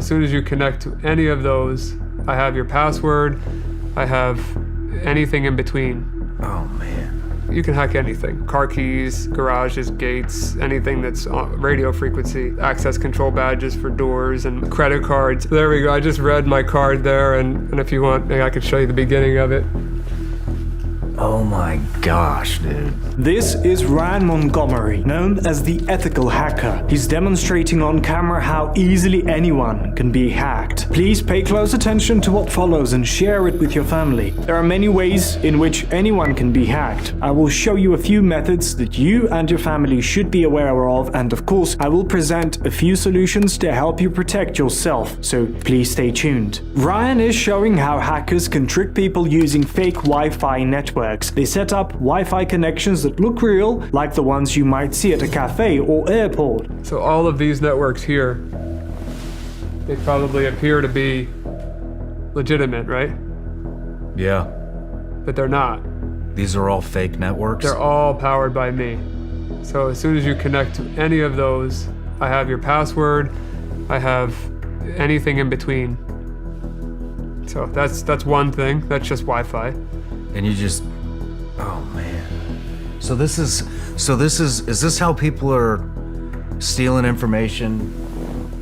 as soon as you connect to any of those, I have your password, I have anything in between. Oh, man. You can hack anything. Car keys, garages, gates, anything that's on radio frequency, access control badges for doors and credit cards. There we go, I just read my card there, and if you want, I could show you the beginning of it. Oh my gosh, dude. This is Ryan Montgomery, known as the Ethical Hacker. He's demonstrating on camera how easily anyone can be hacked. Please pay close attention to what follows and share it with your family. There are many ways in which anyone can be hacked. I will show you a few methods that you and your family should be aware of, and of course, I will present a few solutions to help you protect yourself, so please stay tuned. Ryan is showing how hackers can trick people using fake Wi-Fi networks. They set up Wi-Fi connections that look real, like the ones you might see at a cafe or airport. So all of these networks here, they probably appear to be legitimate, right? Yeah. But they're not. These are all fake networks? They're all powered by me. So as soon as you connect to any of those, I have your password, I have anything in between. So that's one thing, that's just Wi-Fi. And you just, oh man. Is this how people are stealing information?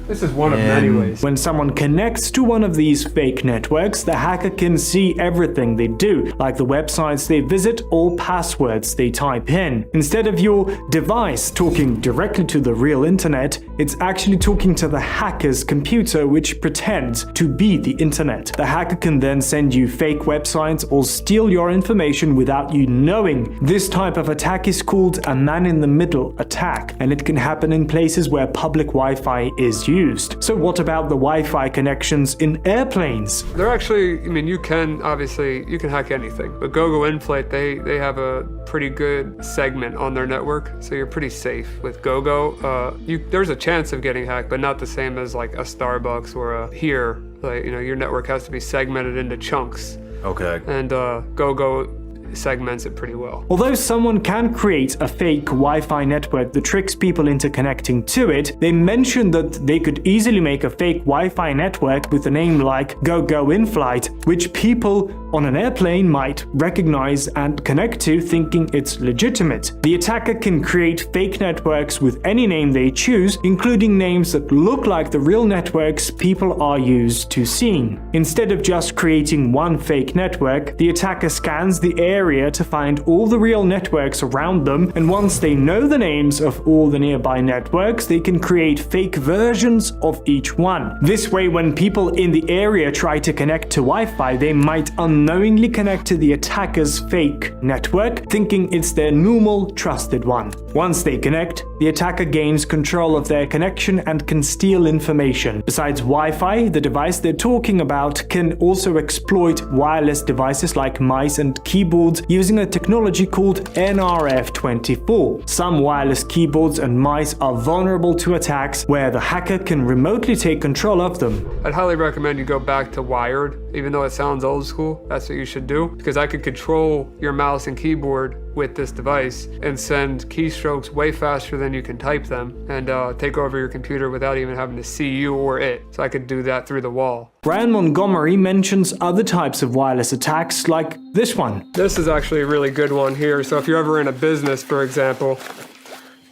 This is one of many ways. When someone connects to one of these fake networks, the hacker can see everything they do, like the websites they visit or passwords they type in. Instead of your device talking directly to the real internet, it's actually talking to the hacker's computer, which pretends to be the internet. The hacker can then send you fake websites or steal your information without you knowing. This type of attack is called a man-in-the-middle attack, and it can happen in places where public Wi-Fi is used. So what about the Wi-Fi connections in airplanes? They're actually, you can hack anything. But Gogo Inflate, they have a pretty good segment on their network, so you're pretty safe with Gogo. There's a chance of getting hacked, but not the same as like a Starbucks or a here. Like, your network has to be segmented into chunks. Okay. And Gogo segments it pretty well. Although someone can create a fake Wi-Fi network that tricks people into connecting to it, they mentioned that they could easily make a fake Wi-Fi network with a name like Gogo Inflight, which people on an airplane might recognize and connect to, thinking it's legitimate. The attacker can create fake networks with any name they choose, including names that look like the real networks people are used to seeing. Instead of just creating one fake network, the attacker scans the area to find all the real networks around them, and once they know the names of all the nearby networks, they can create fake versions of each one. This way, when people in the area try to connect to Wi-Fi, they might unknowingly connect to the attacker's fake network, thinking it's their normal, trusted one. Once they connect, the attacker gains control of their connection and can steal information. Besides Wi-Fi, the device they're talking about can also exploit wireless devices like mice and keyboards using a technology called nRF24. Some wireless keyboards and mice are vulnerable to attacks where the hacker can remotely take control of them. I'd highly recommend you go back to wired, even though it sounds old school. That's what you should do, because I could control your mouse and keyboard with this device and send keystrokes way faster than you can type them, and take over your computer without even having to see you or it. So I could do that through the wall. Ryan Montgomery mentions other types of wireless attacks like this one. This is actually a really good one here. So if you're ever in a business, for example,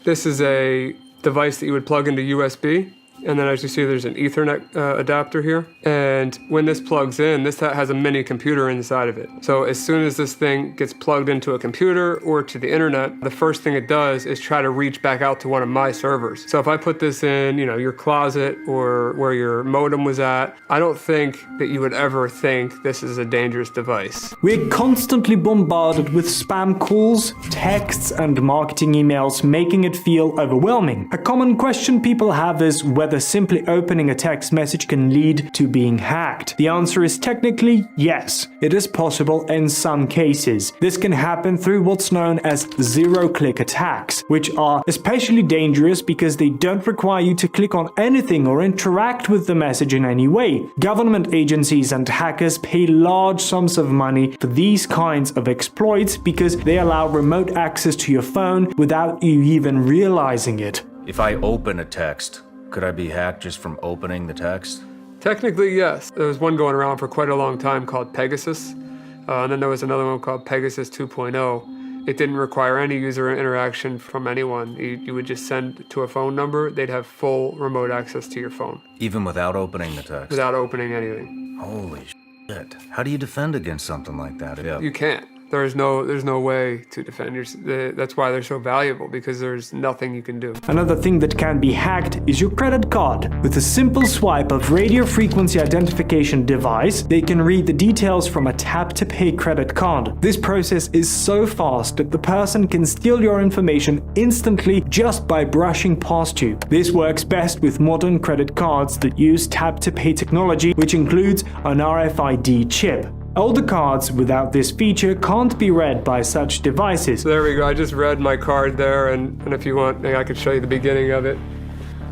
this is a device that you would plug into USB. And then as you see, there's an Ethernet adapter here. And when this plugs in, this has a mini computer inside of it. So as soon as this thing gets plugged into a computer or to the internet, the first thing it does is try to reach back out to one of my servers. So if I put this in, your closet or where your modem was at, I don't think that you would ever think this is a dangerous device. We're constantly bombarded with spam calls, texts, and marketing emails, making it feel overwhelming. A common question people have is whether simply opening a text message can lead to being hacked. The answer is technically yes. It is possible in some cases. This can happen through what's known as zero-click attacks, which are especially dangerous because they don't require you to click on anything or interact with the message in any way. Government agencies and hackers pay large sums of money for these kinds of exploits because they allow remote access to your phone without you even realizing it. If I open a text, could I be hacked just from opening the text? Technically, yes. There was one going around for quite a long time called Pegasus, and then there was another one called Pegasus 2.0. It didn't require any user interaction from anyone. You would just send to a phone number. They'd have full remote access to your phone. Even without opening the text? Without opening anything. Holy shit. How do you defend against something like that? Yeah. You can't. There's no way to defend yourself. That's why they're so valuable, because there's nothing you can do. Another thing that can be hacked is your credit card. With a simple swipe of radio frequency identification device, they can read the details from a tap-to-pay credit card. This process is so fast that the person can steal your information instantly just by brushing past you. This works best with modern credit cards that use tap-to-pay technology, which includes an RFID chip. Older cards without this feature can't be read by such devices. So there we go. I just read my card there, and if you want, I could show you the beginning of it.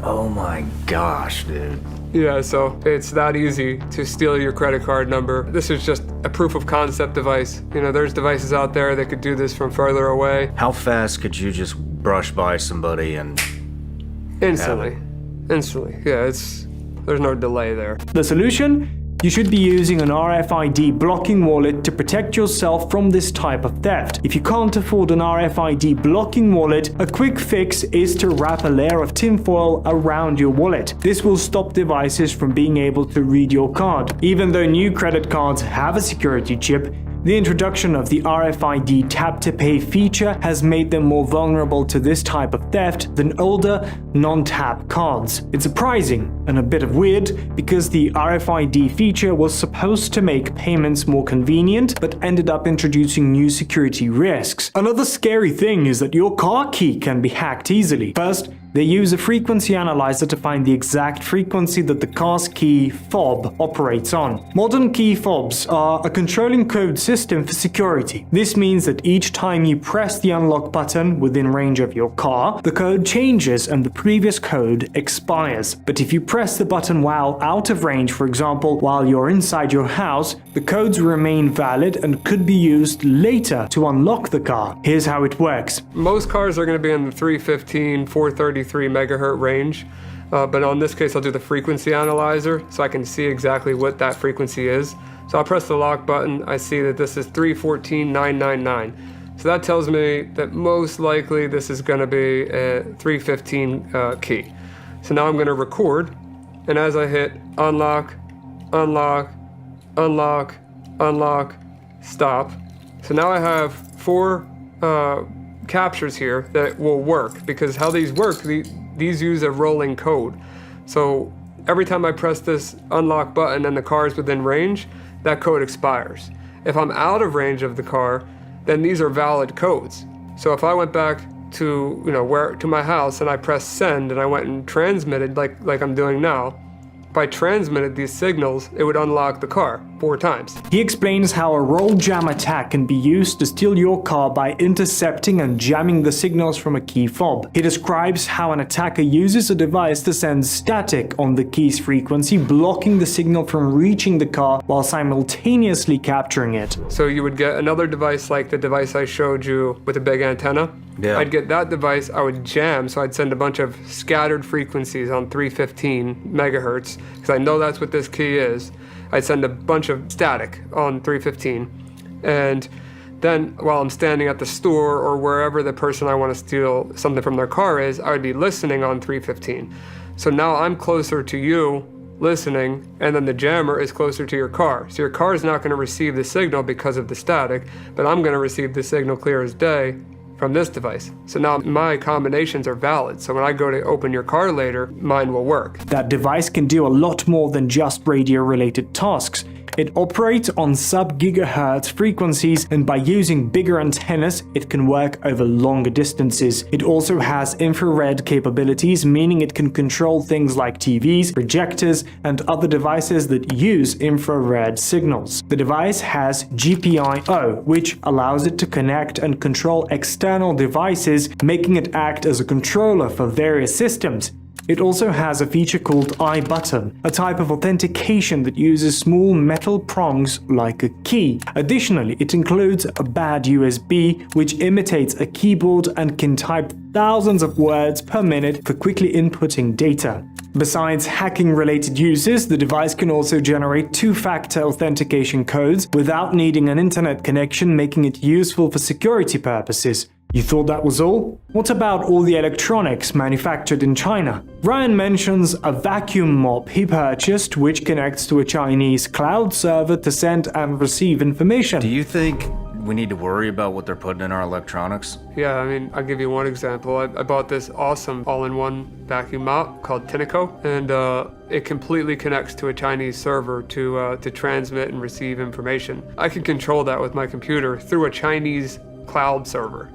Oh my gosh, dude. Yeah, so it's that easy to steal your credit card number. This is just a proof of concept device. You know, there's devices out there that could do this from further away. How fast could you just brush by somebody and... Instantly. Instantly. Yeah, there's no delay there. The solution? You should be using an RFID blocking wallet to protect yourself from this type of theft. If you can't afford an RFID blocking wallet, a quick fix is to wrap a layer of tinfoil around your wallet. This will stop devices from being able to read your card. Even though new credit cards have a security chip, the introduction of the RFID tap-to-pay feature has made them more vulnerable to this type of theft than older, non-tap cards. It's surprising and a bit of weird because the RFID feature was supposed to make payments more convenient but ended up introducing new security risks. Another scary thing is that your car key can be hacked easily. First, they use a frequency analyzer to find the exact frequency that the car's key fob operates on. Modern key fobs are a controlling code system for security. This means that each time you press the unlock button within range of your car, the code changes and the previous code expires. But if you press the button while out of range, for example, while you're inside your house, the codes remain valid and could be used later to unlock the car. Here's how it works. Most cars are going to be in the 315, 433 megahertz range, but on this case I'll do the frequency analyzer so I can see exactly what that frequency is. So I'll press the lock button. I see that this is 314,999. So that tells me that most likely this is going to be a 315 key. So now I'm going to record, and as I hit unlock, unlock, unlock, unlock, stop. So now I have 4 captures here that will work, because how these work, these use a rolling code. So every time I press this unlock button and the car is within range, that code expires. If I'm out of range of the car, then these are valid codes. So if I went back to to my house and I pressed send and I went and transmitted like I'm doing now, if I transmitted these signals, it would unlock the car 4 times. He explains how a roll jam attack can be used to steal your car by intercepting and jamming the signals from a key fob. He describes how an attacker uses a device to send static on the key's frequency, blocking the signal from reaching the car while simultaneously capturing it. So you would get another device like the device I showed you with a big antenna. Yeah. I'd get that device, I would jam, so I'd send a bunch of scattered frequencies on 315 megahertz, because I know that's what this key is. I'd send a bunch of static on 315, and then while I'm standing at the store or wherever the person I want to steal something from their car is, I would be listening on 315. So now I'm closer to you listening, and then the jammer is closer to your car. So your car is not going to receive the signal because of the static, but I'm going to receive the signal clear as day from this device. So now my combinations are valid. So when I go to open your car later, mine will work. That device can do a lot more than just radio-related tasks. It operates on sub-gigahertz frequencies, and by using bigger antennas, it can work over longer distances. It also has infrared capabilities, meaning it can control things like TVs, projectors, and other devices that use infrared signals. The device has GPIO, which allows it to connect and control external devices, making it act as a controller for various systems. it also has a feature called iButton, a type of authentication that uses small metal prongs like a key. Additionally, it includes a bad USB, which imitates a keyboard and can type thousands of words per minute for quickly inputting data. Besides hacking-related uses, the device can also generate two-factor authentication codes without needing an internet connection, making it useful for security purposes. You thought that was all? What about all the electronics manufactured in China? Ryan mentions a vacuum mop he purchased, which connects to a Chinese cloud server to send and receive information. Do you think we need to worry about what they're putting in our electronics? Yeah, I mean, I'll give you one example. I bought this awesome all-in-one vacuum mop called Tineco, and it completely connects to a Chinese server to transmit and receive information. I can control that with my computer through a Chinese cloud server.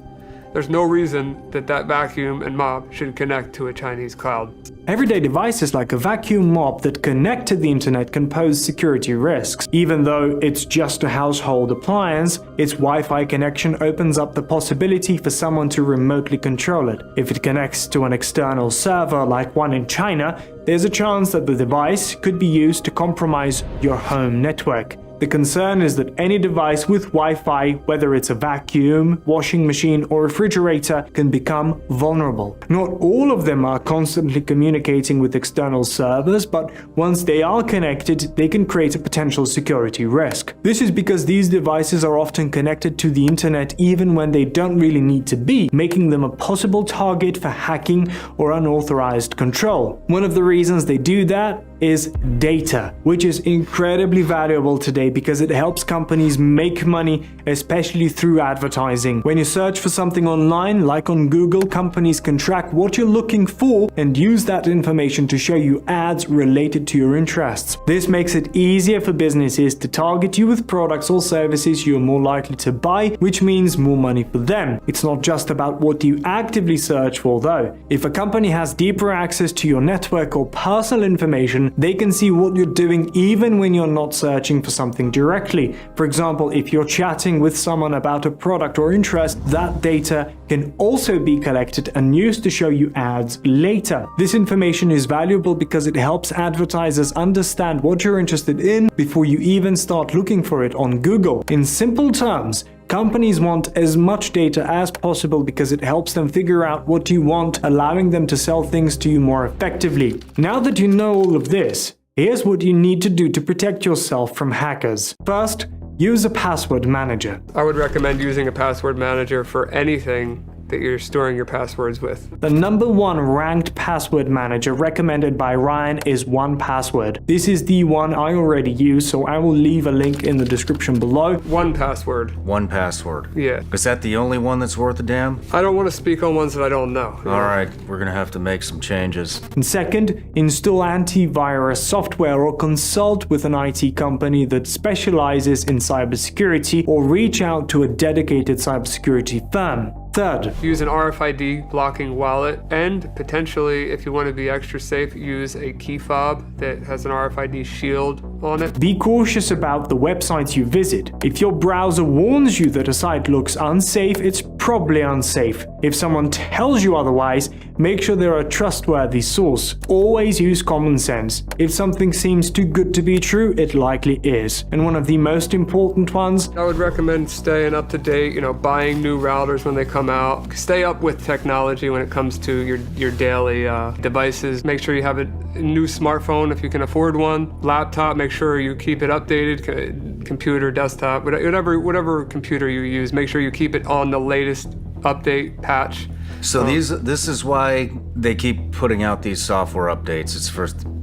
There's no reason that vacuum and mop should connect to a Chinese cloud. Everyday devices like a vacuum mop that connect to the internet can pose security risks. Even though it's just a household appliance, its Wi-Fi connection opens up the possibility for someone to remotely control it. If it connects to an external server like one in China, there's a chance that the device could be used to compromise your home network. The concern is that any device with Wi-Fi, whether it's a vacuum, washing machine, or refrigerator, can become vulnerable. Not all of them are constantly communicating with external servers, but once they are connected, they can create a potential security risk. This is because these devices are often connected to the internet even when they don't really need to be, making them a possible target for hacking or unauthorized control. One of the reasons they do that is data, which is incredibly valuable today because it helps companies make money, especially through advertising. When you search for something online, like on Google, companies can track what you're looking for and use that information to show you ads related to your interests. This makes it easier for businesses to target you with products or services you're more likely to buy, which means more money for them. It's not just about what you actively search for though. If a company has deeper access to your network or personal information, they can see what you're doing even when you're not searching for something directly. For example, if you're chatting with someone about a product or interest, that data can also be collected and used to show you ads later. This information is valuable because it helps advertisers understand what you're interested in before you even start looking for it on Google. In simple terms, companies want as much data as possible because it helps them figure out what you want, allowing them to sell things to you more effectively. Now that you know all of this, here's what you need to do to protect yourself from hackers. First, use a password manager. I would recommend using a password manager for anything that you're storing your passwords with. The #1 ranked password manager recommended by Ryan is 1Password. This is the one I already use, so I will leave a link in the description below. 1Password. 1Password. Yeah. Is that the only one that's worth a damn? I don't want to speak on ones that I don't know. Alright, we're gonna have to make some changes. And second, install antivirus software or consult with an IT company that specializes in cybersecurity or reach out to a dedicated cybersecurity firm. Third, use an RFID blocking wallet, and potentially, if you want to be extra safe, use a key fob that has an RFID shield on it. Be cautious about the websites you visit. If your browser warns you that a site looks unsafe, it's probably unsafe. If someone tells you otherwise, make sure they're a trustworthy source. Always use common sense. If something seems too good to be true, it likely is. And one of the most important ones, I would recommend staying up to date, buying new routers when they come out. Stay up with technology when it comes to your daily devices. Make sure you have a new smartphone if you can afford one. Laptop, make sure you keep it updated. Computer, desktop, whatever computer you use, make sure you keep it on the latest update patch. So this is why they keep putting out these software updates.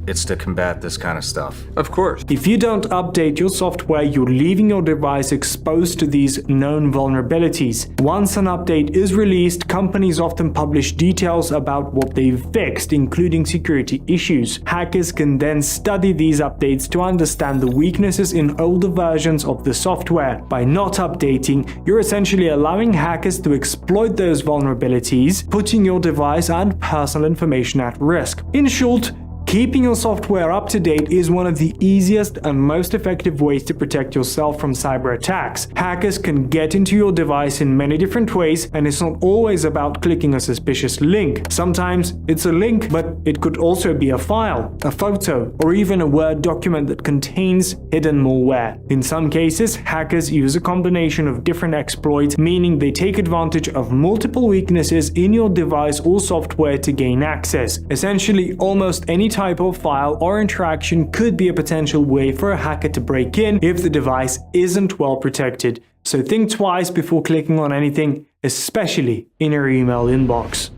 It's to combat this kind of stuff. Of course. If you don't update your software, you're leaving your device exposed to these known vulnerabilities. Once an update is released, companies often publish details about what they've fixed, including security issues. Hackers can then study these updates to understand the weaknesses in older versions of the software. By not updating, you're essentially allowing hackers to exploit those vulnerabilities, putting your device and personal information at risk. In short, Keeping your software up to date is one of the easiest and most effective ways to protect yourself from cyber attacks. Hackers can get into your device in many different ways, and it's not always about clicking a suspicious link. Sometimes it's a link, but it could also be a file, a photo, or even a Word document that contains hidden malware. In some cases, hackers use a combination of different exploits, meaning they take advantage of multiple weaknesses in your device or software to gain access. Essentially, almost any type of file or interaction could be a potential way for a hacker to break in if the device isn't well protected. So think twice before clicking on anything, especially in your email inbox.